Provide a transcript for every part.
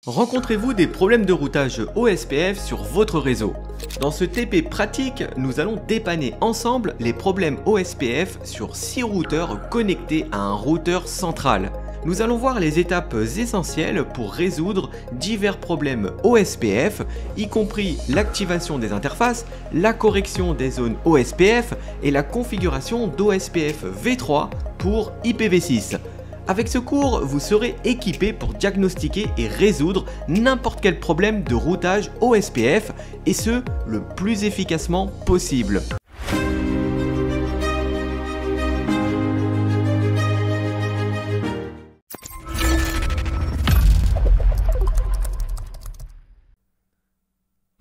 Rencontrez-vous des problèmes de routage OSPF sur votre réseau? Dans ce TP pratique, nous allons dépanner ensemble les problèmes OSPF sur 6 routeurs connectés à un routeur central. Nous allons voir les étapes essentielles pour résoudre divers problèmes OSPF, y compris l'activation des interfaces, la correction des zones OSPF et la configuration d'OSPF V3 pour IPv6. Avec ce cours, vous serez équipé pour diagnostiquer et résoudre n'importe quel problème de routage OSPF, et ce, le plus efficacement possible.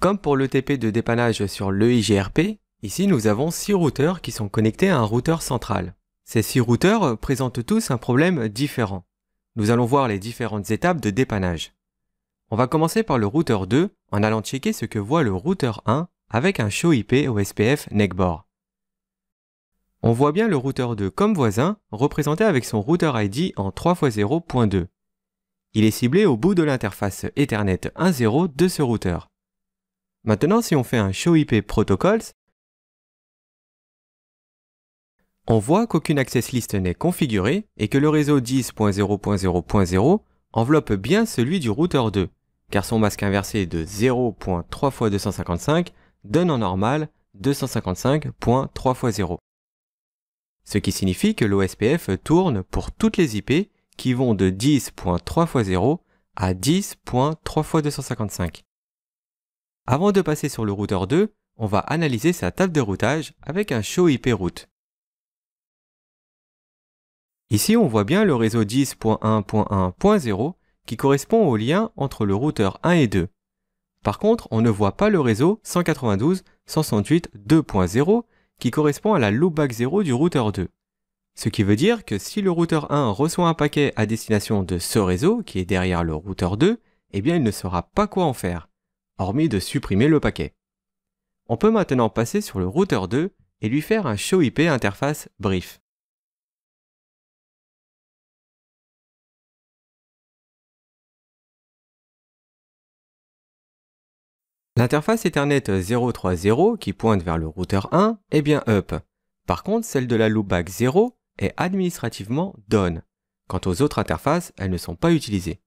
Comme pour le TP de dépannage sur l'EIGRP, ici nous avons 6 routeurs qui sont connectés à un routeur central. Ces 6 routeurs présentent tous un problème différent. Nous allons voir les différentes étapes de dépannage. On va commencer par le routeur 2 en allant checker ce que voit le routeur 1 avec un show IP OSPF NECBOR. On voit bien le routeur 2 comme voisin, représenté avec son routeur ID en 3x0.2. Il est ciblé au bout de l'interface Ethernet 1.0 de ce routeur. Maintenant, si on fait un show IP protocols, on voit qu'aucune access list n'est configurée et que le réseau 10.0.0.0 enveloppe bien celui du routeur 2, car son masque inversé de 0.3x255 donne en normal 255.3x0. Ce qui signifie que l'OSPF tourne pour toutes les IP qui vont de 10.3x0 à 10.3x255. Avant de passer sur le routeur 2, on va analyser sa table de routage avec un show IP route. Ici, on voit bien le réseau 10.1.1.0 qui correspond au lien entre le routeur 1 et 2. Par contre, on ne voit pas le réseau 192.168.2.0 qui correspond à la loopback 0 du routeur 2. Ce qui veut dire que si le routeur 1 reçoit un paquet à destination de ce réseau qui est derrière le routeur 2, eh bien il ne saura pas quoi en faire, hormis de supprimer le paquet. On peut maintenant passer sur le routeur 2 et lui faire un show IP interface brief. L'interface Ethernet 030 qui pointe vers le routeur 1 est bien up. Par contre, celle de la loopback 0 est administrativement down. Quant aux autres interfaces, elles ne sont pas utilisées.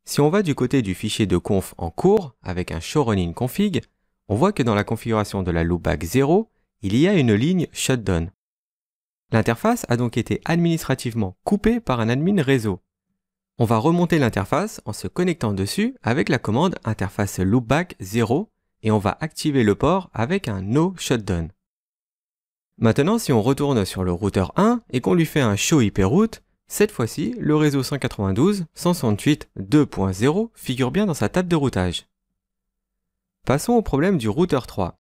Si on va du côté du fichier de conf en cours avec un show running config, on voit que dans la configuration de la loopback 0, il y a une ligne shutdown. L'interface a donc été administrativement coupée par un admin réseau. On va remonter l'interface en se connectant dessus avec la commande interface loopback 0 et on va activer le port avec un no shutdown. Maintenant, si on retourne sur le routeur 1 et qu'on lui fait un show IP route, cette fois-ci, le réseau 192.168.2.0 figure bien dans sa table de routage. Passons au problème du routeur 3.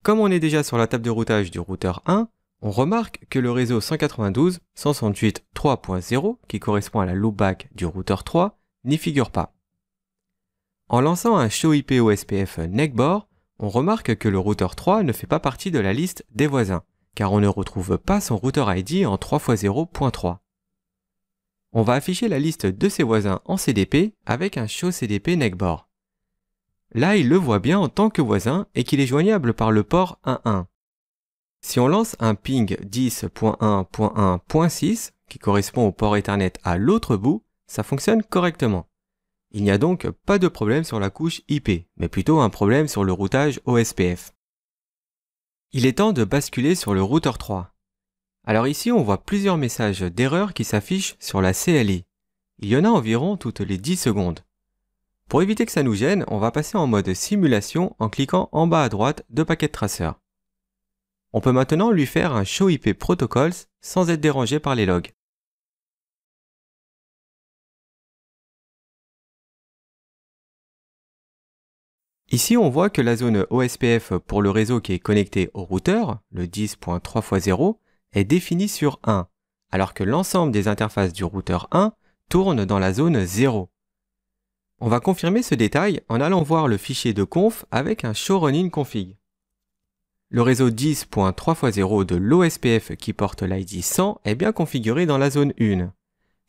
Comme on est déjà sur la table de routage du routeur 1, on remarque que le réseau 192.168.3.0, qui correspond à la loopback du routeur 3, n'y figure pas. En lançant un show IP OSPF NECBOR, on remarque que le routeur 3 ne fait pas partie de la liste des voisins, car on ne retrouve pas son routeur ID en 3x0.3. On va afficher la liste de ses voisins en CDP avec un show CDP NECBOR. Là, il le voit bien en tant que voisin et qu'il est joignable par le port 1.1. Si on lance un ping 10.1.1.6 qui correspond au port Ethernet à l'autre bout, ça fonctionne correctement. Il n'y a donc pas de problème sur la couche IP, mais plutôt un problème sur le routage OSPF. Il est temps de basculer sur le routeur 3. Alors ici, on voit plusieurs messages d'erreur qui s'affichent sur la CLI. Il y en a environ toutes les 10 secondes. Pour éviter que ça nous gêne, on va passer en mode simulation en cliquant en bas à droite de Packet Tracer. On peut maintenant lui faire un show IP protocols sans être dérangé par les logs. Ici, on voit que la zone OSPF pour le réseau qui est connecté au routeur, le 10.3x0, est définie sur 1, alors que l'ensemble des interfaces du routeur 1 tournent dans la zone 0. On va confirmer ce détail en allant voir le fichier de conf avec un show running config. Le réseau 10.3x0 de l'OSPF qui porte l'ID 100 est bien configuré dans la zone 1.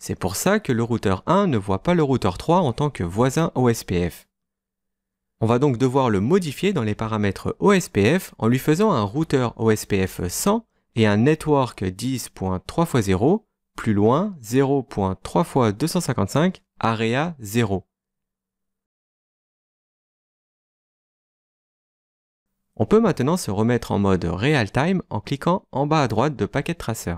C'est pour ça que le routeur 1 ne voit pas le routeur 3 en tant que voisin OSPF. On va donc devoir le modifier dans les paramètres OSPF en lui faisant un routeur OSPF 100 et un network 10.3x0, plus loin 0.3x255, area 0. On peut maintenant se remettre en mode Real Time en cliquant en bas à droite de Packet Tracer.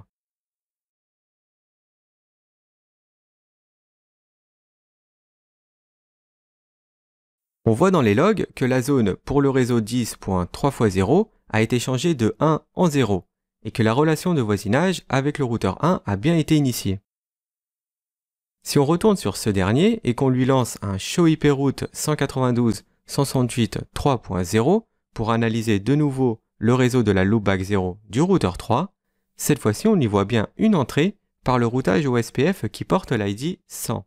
On voit dans les logs que la zone pour le réseau 10.3x0 a été changée de 1 en 0 et que la relation de voisinage avec le routeur 1 a bien été initiée. Si on retourne sur ce dernier et qu'on lui lance un show IP route 192.168.3.0 pour analyser de nouveau le réseau de la loopback 0 du routeur 3, cette fois-ci on y voit bien une entrée par le routage OSPF qui porte l'ID 100.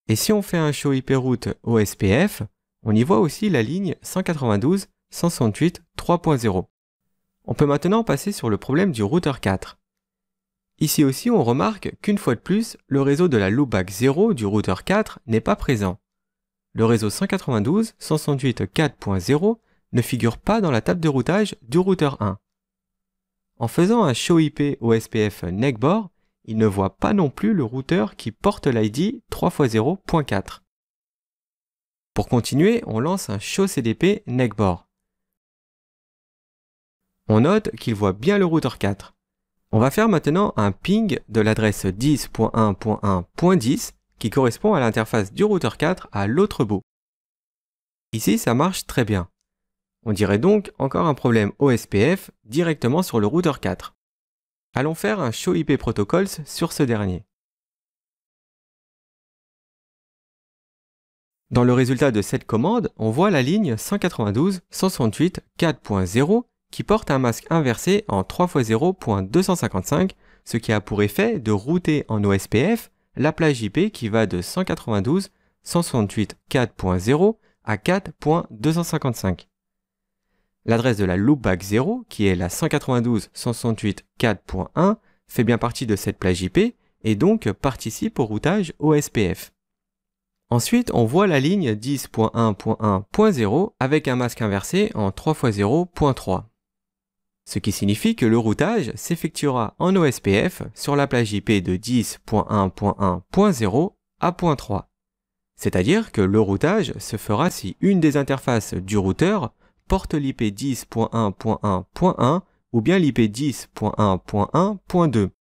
Et si on fait un show IP route OSPF, on y voit aussi la ligne 192.168.3.0. On peut maintenant passer sur le problème du routeur 4. Ici aussi, on remarque qu'une fois de plus, le réseau de la loopback 0 du routeur 4 n'est pas présent. Le réseau 192.168.4.0 ne figure pas dans la table de routage du routeur 1. En faisant un show IP OSPF neckbor, il ne voit pas non plus le routeur qui porte l'ID 3x0.4. Pour continuer, on lance un show CDP neckbor. On note qu'il voit bien le routeur 4. On va faire maintenant un ping de l'adresse 10.1.1.10 qui correspond à l'interface du routeur 4 à l'autre bout. Ici, ça marche très bien. On dirait donc encore un problème OSPF directement sur le routeur 4. Allons faire un show IP protocols sur ce dernier. Dans le résultat de cette commande, on voit la ligne 192.168.4.0 qui porte un masque inversé en 3x0.255, ce qui a pour effet de router en OSPF la plage IP qui va de 192.168.4.0 à 4.255. L'adresse de la loopback 0, qui est la 192.168.4.1, fait bien partie de cette plage IP et donc participe au routage OSPF. Ensuite, on voit la ligne 10.1.1.0 avec un masque inversé en 3x0.3. Ce qui signifie que le routage s'effectuera en OSPF sur la plage IP de 10.1.1.0 à .3. C'est-à-dire que le routage se fera si une des interfaces du routeur porte l'IP 10.1.1.1 ou bien l'IP 10.1.1.2.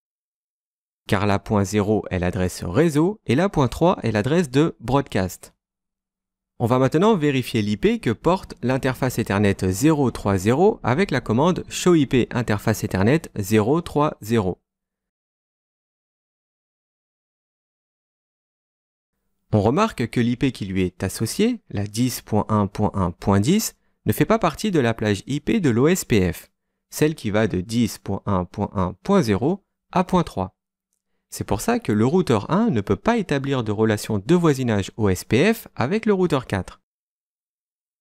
Car la .0 est l'adresse réseau et la .3 est l'adresse de broadcast. On va maintenant vérifier l'IP que porte l'interface Ethernet 030 avec la commande show IP interface Ethernet 030. On remarque que l'IP qui lui est associée, la 10.1.1.10, ne fait pas partie de la plage IP de l'OSPF, celle qui va de 10.1.1.0 à .3. C'est pour ça que le routeur 1 ne peut pas établir de relation de voisinage OSPF avec le routeur 4.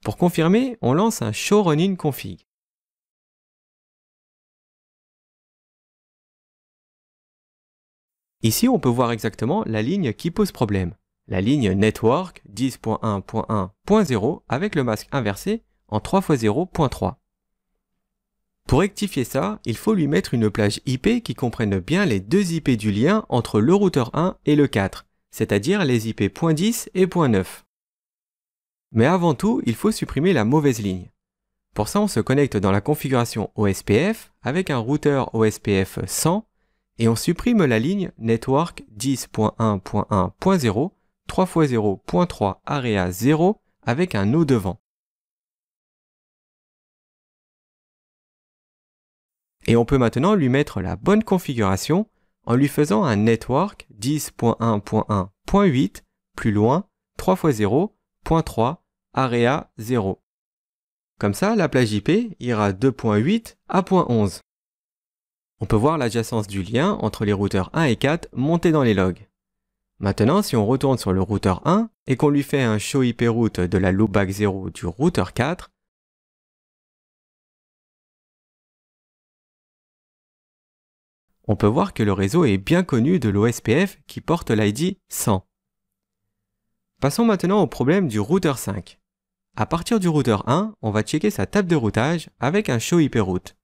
Pour confirmer, on lance un show running config. Ici, on peut voir exactement la ligne qui pose problème, la ligne network 10.1.1.0 avec le masque inversé en 3x0.3. Pour rectifier ça, il faut lui mettre une plage IP qui comprenne bien les deux IP du lien entre le routeur 1 et le 4, c'est-à-dire les IP .10 et .9. Mais avant tout, il faut supprimer la mauvaise ligne. Pour ça, on se connecte dans la configuration OSPF avec un routeur OSPF 100 et on supprime la ligne network 10.1.1.0 3x0.3 area 0 avec un O devant. Et on peut maintenant lui mettre la bonne configuration en lui faisant un network 10.1.1.8 plus loin 3x0.3 area 0. Comme ça, la plage IP ira 2.8 à 0.11. On peut voir l'adjacence du lien entre les routeurs 1 et 4 monter dans les logs. Maintenant, si on retourne sur le routeur 1 et qu'on lui fait un show IP route de la loopback 0 du routeur 4, On peut voir que le réseau est bien connu de l'OSPF qui porte l'ID 100. Passons maintenant au problème du routeur 5. À partir du routeur 1, on va checker sa table de routage avec un show IP route.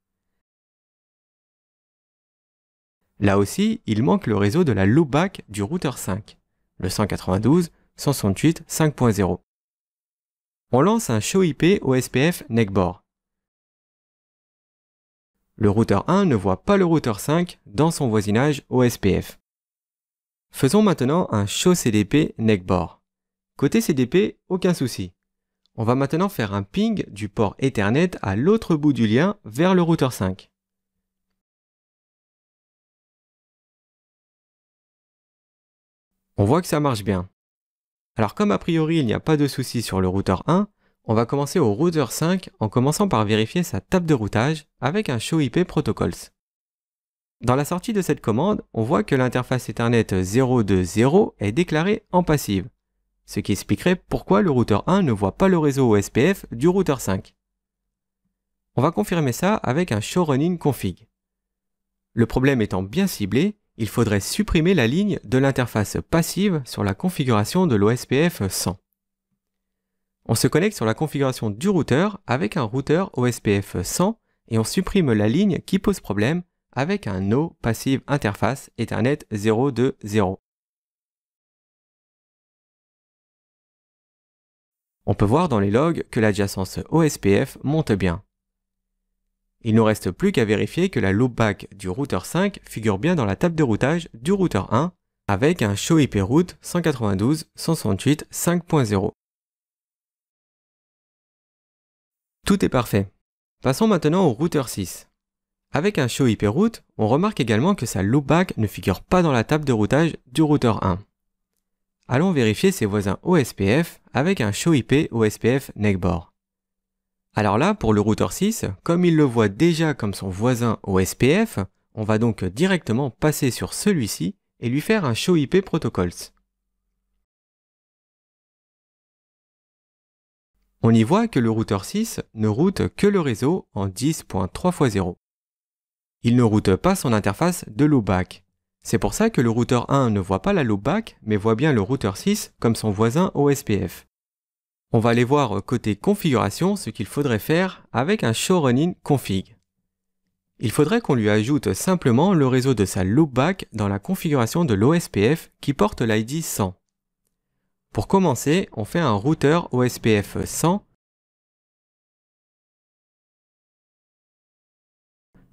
Là aussi, il manque le réseau de la loopback du routeur 5, le 192.168.5.0. On lance un show IP OSPF NECBOR. Le routeur 1 ne voit pas le routeur 5 dans son voisinage OSPF. Faisons maintenant un show CDP NECBOR. Côté CDP, aucun souci. On va maintenant faire un ping du port Ethernet à l'autre bout du lien vers le routeur 5. On voit que ça marche bien. Alors comme a priori il n'y a pas de souci sur le routeur 1, on va commencer au routeur 5 en commençant par vérifier sa table de routage avec un show IP protocols. Dans la sortie de cette commande, on voit que l'interface Ethernet 020 est déclarée en passive, ce qui expliquerait pourquoi le routeur 1 ne voit pas le réseau OSPF du routeur 5. On va confirmer ça avec un show running config. Le problème étant bien ciblé, il faudrait supprimer la ligne de l'interface passive sur la configuration de l'OSPF 100. On se connecte sur la configuration du routeur avec un routeur OSPF 100 et on supprime la ligne qui pose problème avec un No Passive Interface Ethernet 020. On peut voir dans les logs que l'adjacence OSPF monte bien. Il ne nous reste plus qu'à vérifier que la loopback du routeur 5 figure bien dans la table de routage du routeur 1 avec un show IP route 192.168.5.0. Tout est parfait. Passons maintenant au routeur 6. Avec un show IP route, on remarque également que sa loopback ne figure pas dans la table de routage du routeur 1. Allons vérifier ses voisins OSPF avec un show IP OSPF NECBOR. Alors là, pour le routeur 6, comme il le voit déjà comme son voisin OSPF, on va donc directement passer sur celui-ci et lui faire un show IP protocols. On y voit que le routeur 6 ne route que le réseau en 10.3x0. Il ne route pas son interface de loopback. C'est pour ça que le routeur 1 ne voit pas la loopback, mais voit bien le routeur 6 comme son voisin OSPF. On va aller voir côté configuration ce qu'il faudrait faire avec un show running config. Il faudrait qu'on lui ajoute simplement le réseau de sa loopback dans la configuration de l'OSPF qui porte l'ID 100. Pour commencer, on fait un routeur OSPF 100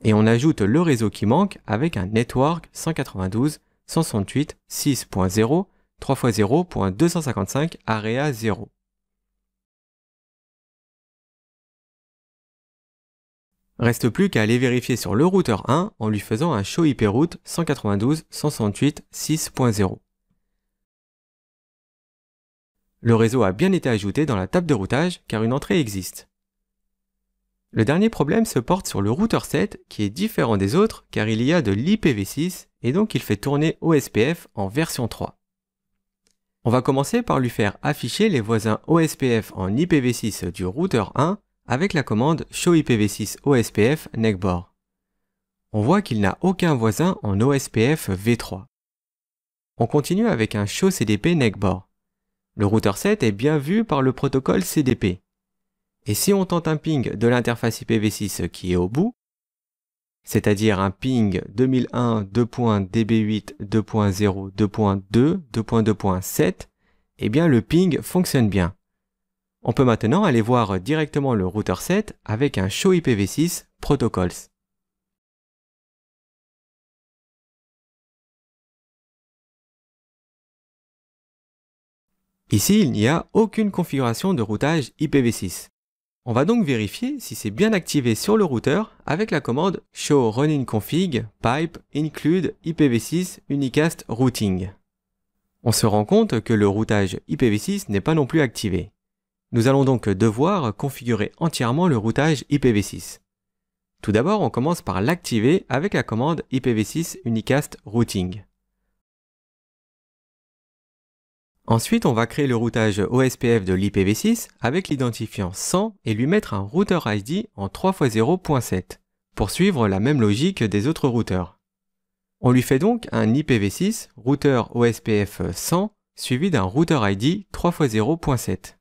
et on ajoute le réseau qui manque avec un network 192.168.6.0 3x0.255 area 0. Reste plus qu'à aller vérifier sur le routeur 1 en lui faisant un show IP route 192.168.6.0. Le réseau a bien été ajouté dans la table de routage car une entrée existe. Le dernier problème se porte sur le routeur 7 qui est différent des autres car il y a de l'IPv6 et donc il fait tourner OSPF en version 3. On va commencer par lui faire afficher les voisins OSPF en IPv6 du routeur 1 avec la commande show IPv6 OSPF NECBOR. On voit qu'il n'a aucun voisin en OSPF v3. On continue avec un show CDP NECBOR. Le routeur 7 est bien vu par le protocole CDP. Et si on tente un ping de l'interface IPv6 qui est au bout, c'est-à-dire un ping 2001.2.db8 2.0 2.2 2.2.7, eh bien le ping fonctionne bien. On peut maintenant aller voir directement le routeur 7 avec un show IPv6 protocols. Ici, il n'y a aucune configuration de routage IPv6. On va donc vérifier si c'est bien activé sur le routeur avec la commande show running config pipe include IPv6 unicast routing. On se rend compte que le routage IPv6 n'est pas non plus activé. Nous allons donc devoir configurer entièrement le routage IPv6. Tout d'abord, on commence par l'activer avec la commande IPv6 unicast routing. Ensuite, on va créer le routage OSPF de l'IPv6 avec l'identifiant 100 et lui mettre un routeur ID en 3x0.7 pour suivre la même logique des autres routeurs. On lui fait donc un IPv6 routeur OSPF 100 suivi d'un routeur ID 3x0.7.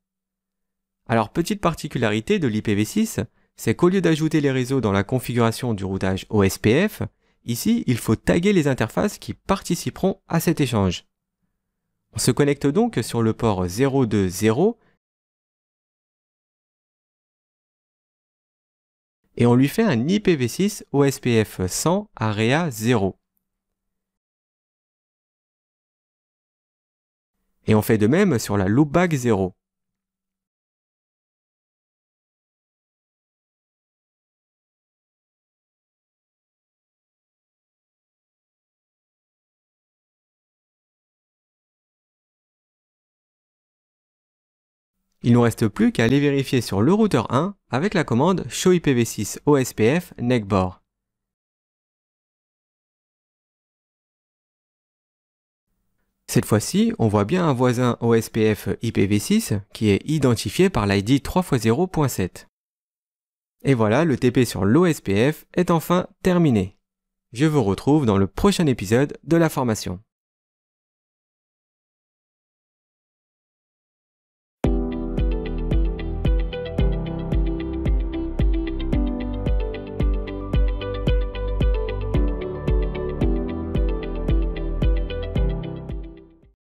Alors petite particularité de l'IPv6, c'est qu'au lieu d'ajouter les réseaux dans la configuration du routage OSPF, ici il faut taguer les interfaces qui participeront à cet échange. On se connecte donc sur le port 020 et on lui fait un IPv6 OSPF 100 AREA 0. Et on fait de même sur la loopback 0. Il ne nous reste plus qu'à aller vérifier sur le routeur 1 avec la commande show IPv6 OSPF neckbor. Cette fois-ci, on voit bien un voisin OSPF IPv6 qui est identifié par l'ID 3x0.7. Et voilà, le TP sur l'OSPF est enfin terminé. Je vous retrouve dans le prochain épisode de la formation.